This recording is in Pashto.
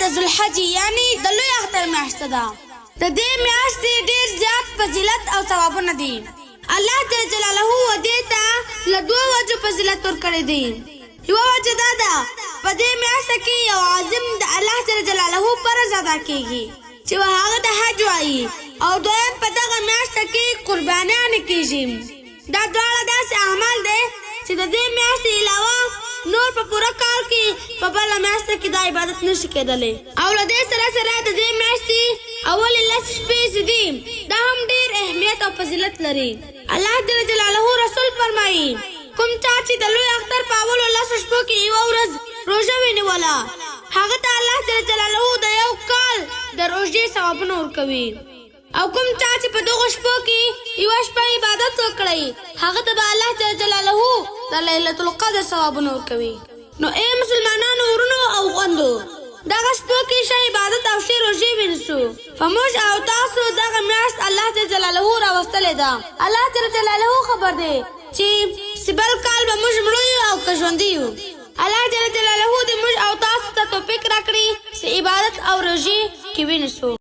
د ذوالحج یعنی د لوی اختر میاشت ده. د دې میاشتې ډېر زیات فضیلت او ثوابونه دي. الله جل جلاله دې ته له دوه وجو فضیلت ورکړی دی. یوه وجه دا ده په دې میاشته کې یو عظیم د الله جل جلاله فرض ادا کېږي چې هغه د حج وایي، او دویم په دغه میاشته کې قربانیانې کېږي. دا دواړه داسې اعمال دی چې د دې میاشتې علاوه نور په پوره کال کې په بله میاشته کې دا عبادت نشي کېدلی. او له دې سره سره د دې میاشتې اولې لس شپې چې دي دا هم ډېر اهمیت او فضیلت لري. الله جل جلاله رسول فرمایي کوم چا چې د لوی اختر په اولو لسو شپو کې یوه ورځ روژه ونیوله هغه ته الله جل جلاله د یو کال د روژې ثوابونه ورکوي. او کوم چا چې په دغو شپو کې یوه شپه عبادت وکړی هغه ته به الله جل جلاله د لیلة القدر ثوابونه ورکوي. نو ای مسلمانانو ورونو او خویندو دغه شپو کې ښه عبادت او ښې روژې ونیسو. په موږ او تاسو دغه میاشت الله جل جلاله راوستلې ده. الله جل جلاله خبر دی چې بل کال به موږ مړه یو او که ژوندي یو. الله جل جلاله دې موږ او تاسو ته توفیق راکړي چې عبادت او روژې کې ونیسو.